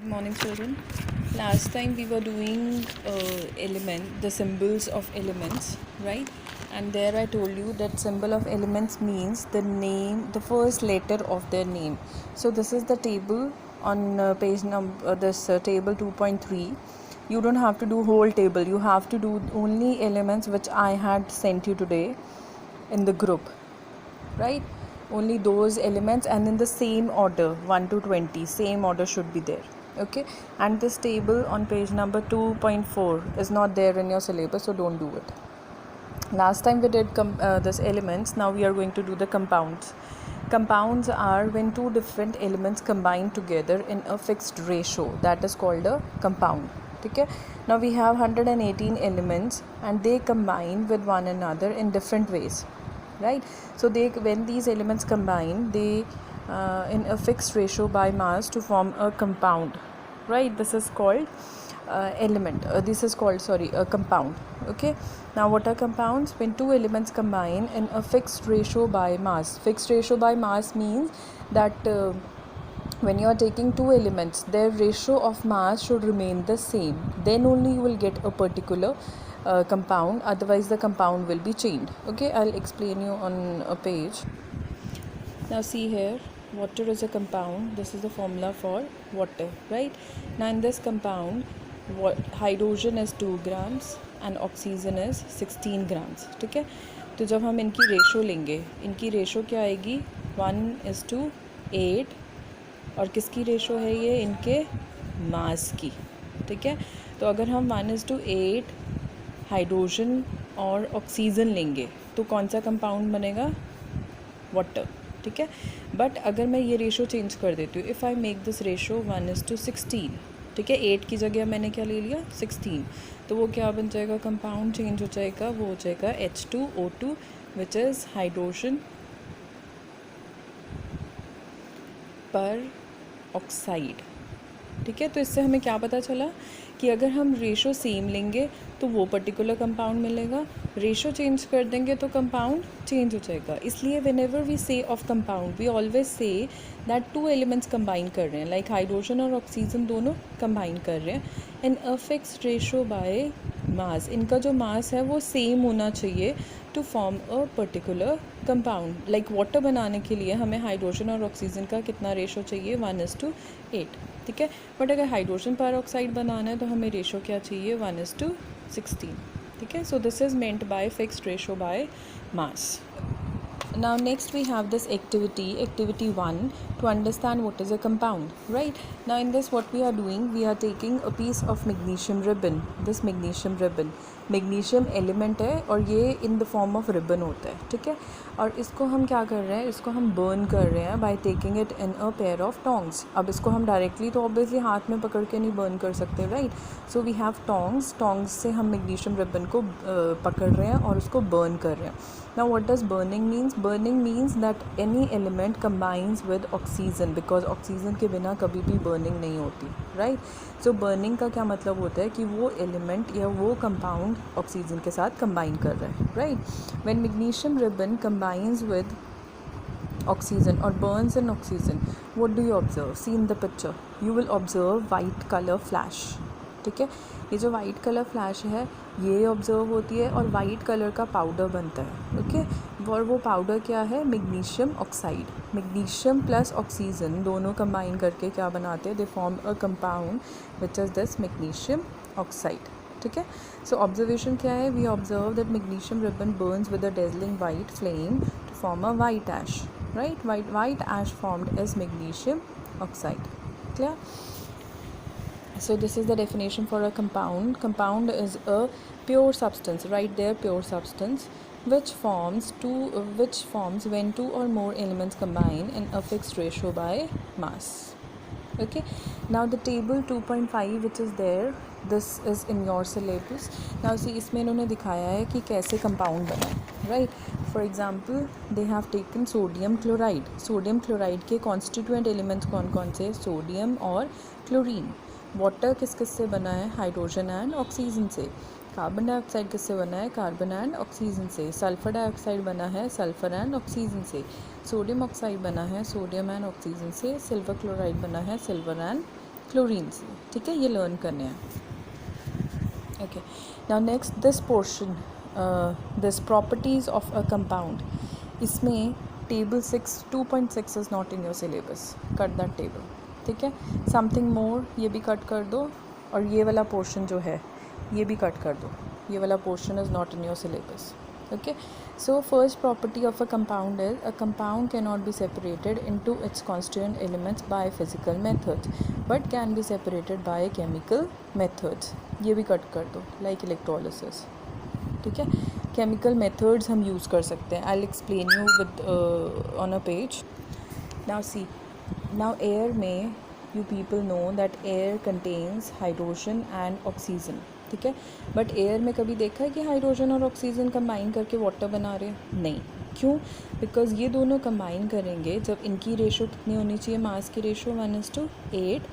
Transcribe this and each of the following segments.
Good morning, children. Last time we were doing the symbols of elements, right? And there I told you that symbol of elements means the name, the first letter of their name. So this is the table on page number table 2.3. You don't have to do whole table. You have to do only elements which I had sent you today in the group, right? Only those elements, and in the same order, 1 to 20, same order should be there. Okay, and this table on page number 2.4 is not there in your syllabus, so don't do it. Last time we did this elements. Now we are going to do the compounds. Compounds are when two different elements combine together in a fixed ratio. That is called a compound. Okay, now we have 118 elements and they combine with one another in different ways, right? So when these elements combine, they in a fixed ratio by mass to form a compound, right? This is called a compound. Okay, now what are compounds? When two elements combine in a fixed ratio by mass. Fixed ratio by mass means that when you are taking two elements, their ratio of mass should remain the same. Then only you will get a particular compound, otherwise the compound will be changed. Okay, I'll explain you on a page. Now see here, water is a compound. This is the formula for water, right? Now in this compound, hydrogen is 2 grams and oxygen is 16 grams. ठीक है, तो जब हम इनकी ratio लेंगे, इनकी ratio क्या आएगी? 1:8. और किसकी रेशो है ये? इनके मास की. ठीक है, तो अगर हम 1:8 हाइड्रोजन और ऑक्सीजन लेंगे तो कौन सा कंपाउंड बनेगा? वाटर. ठीक है, बट अगर मैं ये रेशो चेंज कर देती हूँ, if I make this ratio 1:16, ठीक है, 8 की जगह मैंने क्या ले लिया? 16. तो वो क्या बन जाएगा? कंपाउंड चेंज हो जाएगा, वो हो जाएगा H2O2 विच इज़ हाइड्रोजन पर ऑक्साइड. ठीक है, तो इससे हमें क्या पता चला कि अगर हम रेशो सेम लेंगे तो वो पर्टिकुलर कंपाउंड मिलेगा, रेशो चेंज कर देंगे तो कंपाउंड चेंज हो जाएगा. इसलिए whenever we say of compound we always say that two elements combine कर रहे हैं, लाइक हाइड्रोजन और ऑक्सीजन दोनों कंबाइन कर रहे हैं in a fixed ratio by mass. इनका जो मास है वो सेम होना चाहिए to form a particular compound. Like water बनाने के लिए हमें हाइड्रोजन और ऑक्सीजन का कितना रेशो चाहिए? 1:8. ठीक है, बट अगर हाइड्रोजन पर ऑक्साइड बनाना है तो हमें रेशो क्या चाहिए? 1:16. ठीक है, so this is meant by fixed ratio by mass. Now next we have this activity 1, to understand what is a compound, right? Now in this what we are doing, we are taking a piece of magnesium ribbon. This magnesium ribbon, magnesium element है और ये in the form of ribbon होता है. ठीक है, और इसको हम क्या कर रहे हैं? इसको हम burn कर रहे हैं by taking it in a pair of tongs. अब इसको हम directly तो obviously हाथ में पकड़ के नहीं burn कर सकते, right? So we have tongs से हम magnesium ribbon को पकड़ रहे हैं और उसको burn कर रहे हैं. Now what does burning means? Burning means that any element combines with oxygen, because oxygen के बिना कभी भी burning नहीं होती, right? So burning का क्या मतलब होता है कि वो element या वो compound oxygen के साथ combine कर रहा है, right? When magnesium ribbon combines with oxygen or burns in oxygen, what do you observe? See in the picture, you will observe white color flash. ठीक है, ये जो वाइट कलर फ्लैश है ये ऑब्जर्व होती है और वाइट कलर का पाउडर बनता है. ओके, और वो पाउडर क्या है? Magnesium oxide. Magnesium plus oxygen दोनों कंबाइन करके क्या बनाते हैं? They form a compound which is this magnesium oxide. ठीक है, सो ऑब्जर्वेशन क्या है? We observe that magnesium ribbon burns with a dazzling white flame to form a white ash, right? White ash formed as magnesium oxide. Clear? So this is the definition for a compound. Compound is a pure substance, right there, pure substance, which forms when two or more elements combine in a fixed ratio by mass. Okay, now the table 2.5 which is there, this is in your syllabus. Now see, इसमें इन्होंने दिखाया है कि कैसे compound बना है, right? For example, they have taken sodium chloride. Sodium chloride के constituent elements कौन कौन से? सोडियम और क्लोरीन. वाटर किस किस से बना है? हाइड्रोजन एंड ऑक्सीजन से. कार्बन डाइऑक्साइड किससे बना है? कार्बन एंड ऑक्सीजन से. सल्फर डाइऑक्साइड बना है सल्फर एंड ऑक्सीजन से. सोडियम ऑक्साइड बना है सोडियम एंड ऑक्सीजन से. सिल्वर क्लोराइड बना है सिल्वर एंड क्लोरीन से, ठीक है, ये लर्न करने हैं. Okay, now next this portion, this properties of a compound. इसमें table 6 2.6 is not in your syllabus. Cut that table. ठीक है. Something more ये भी cut कर दो, और ये वाला portion जो है ये भी cut कर दो. ये वाला portion is not in your syllabus. Okay, so first property of a compound is a compound cannot be separated into its constituent elements by physical methods but can be separated by chemical methods. ये भी cut कर दो, like electrolysis. ठीक है, chemical methods हम use कर सकते हैं. I'll explain you with on a page. Now see, now air में you people know that air contains hydrogen and oxygen. ठीक है, बट एयर में कभी देखा है कि हाइड्रोजन और ऑक्सीजन कंबाइन करके वाटर बना रहे हैं? नहीं. क्यों? बिकॉज ये दोनों कंबाइन करेंगे जब इनकी रेशो कितनी होनी चाहिए, मास की रेशो 1:8.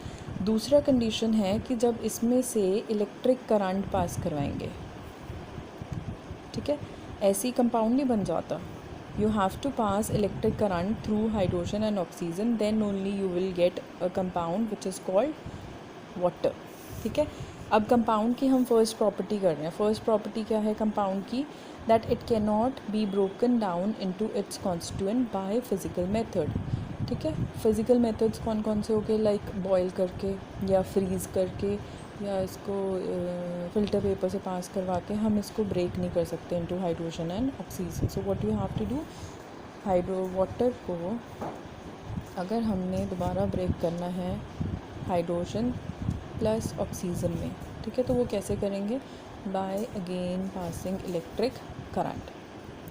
दूसरा कंडीशन है कि जब इसमें से इलेक्ट्रिक करंट पास करवाएंगे. ठीक है, ऐसी कंपाउंड नहीं बन जाता. you have to pass electric current through hydrogen and oxygen, then only you will get a compound which is called water. ठीक है, अब कंपाउंड की हम फर्स्ट प्रॉपर्टी कर रहे हैं. फर्स्ट प्रॉपर्टी क्या है कंपाउंड की? That it can not be broken down into its constituent by physical method. ठीक है, फिजिकल मेथड्स कौन कौन से हो गए? लाइक बॉयल करके या फ्रीज़ करके या इसको फ़िल्टर पेपर से पास करवा के हम इसको ब्रेक नहीं कर सकते into hydrogen and oxygen. So what you have to do, water को अगर हमने दोबारा ब्रेक करना है हाइड्रोजन प्लस ऑक्सीजन में, ठीक है, तो वो कैसे करेंगे? By again passing electric current.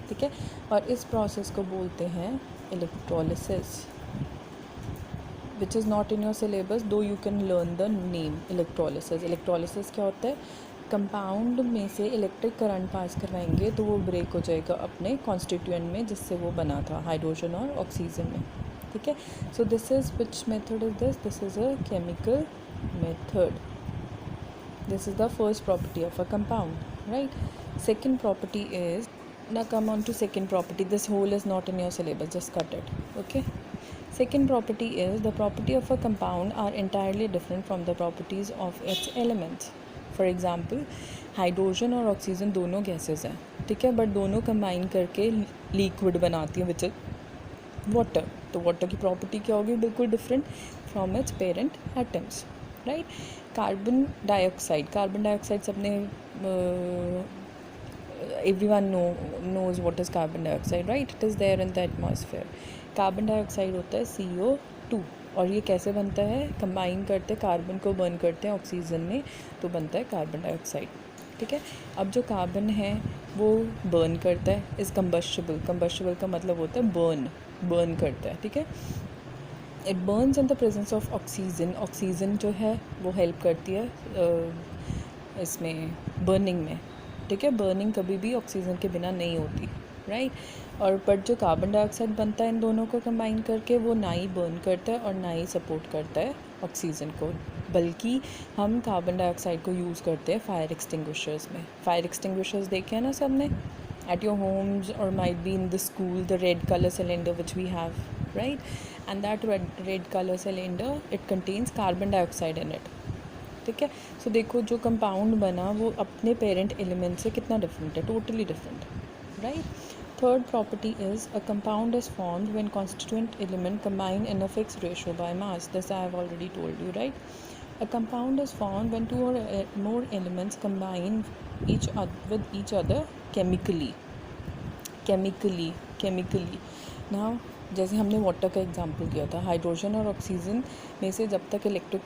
ठीक है, और इस प्रोसेस को बोलते हैं electrolysis, which is not in your syllabus, though you can learn the name electrolysis. Electrolysis क्या होता है? कंपाउंड में से इलेक्ट्रिक करंट पास करवाएंगे तो वो ब्रेक हो जाएगा अपने कॉन्स्टिट्यूएंट में जिससे वो बना था, हाइड्रोजन और ऑक्सीजन में. ठीक है, so this is which method is this? This is a chemical method. This is the first property of a compound, right? Second property is, now come on to second property. This whole is not in your syllabus, just cut it. Okay, second property is the property of a compound are entirely different from the properties of its elements. For example, hydrogen और oxygen दोनों gases हैं. ठीक है, but दोनों combine करके liquid बनाती हैं which is water. तो वाटर की प्रॉपर्टी क्या होगी? बिल्कुल different from its parent atoms, right? Carbon dioxide सबने everyone knows what is carbon dioxide, right? It is there in the atmosphere. Carbon dioxide होता है CO2, और ये कैसे बनता है? कंबाइन करते हैं, कार्बन को बर्न करते हैं ऑक्सीजन में, तो बनता है कार्बन डाइऑक्साइड. ठीक है, अब जो कार्बन है वो बर्न करता है, इज़ कंबस्टिबल का मतलब होता है बर्न करता है. ठीक है, it Burns in the presence of oxygen जो है वो हेल्प करती है इसमें बर्निंग में. ठीक है, बर्निंग कभी भी ऑक्सीजन के बिना नहीं होती, राइट? और बट जो कार्बन डाइऑक्साइड बनता है इन दोनों को कंबाइन करके, वो ना ही बर्न करता है और ना ही सपोर्ट करता है ऑक्सीजन को, बल्कि हम कार्बन डाइऑक्साइड को यूज़ करते हैं फायर एक्सटिंग्विशर्स में. फायर एक्सटिंग्विशर्स देखे हैं ना सबने at your homes or might be in the school, the red color cylinder which we have, right? And that red color cylinder, it contains carbon dioxide in it. ठीक है, सो देखो जो compound बना वो अपने पेरेंट एलिमेंट से कितना different है, totally different, right? Third property is a compound is formed when constituent element combine in a fixed ratio by mass. This I have already told you, right? A compound is formed when two or more elements combine with each other chemically. Now जैसे हमने water का example किया था, hydrogen और oxygen में से जब तक इलेक्ट्रिक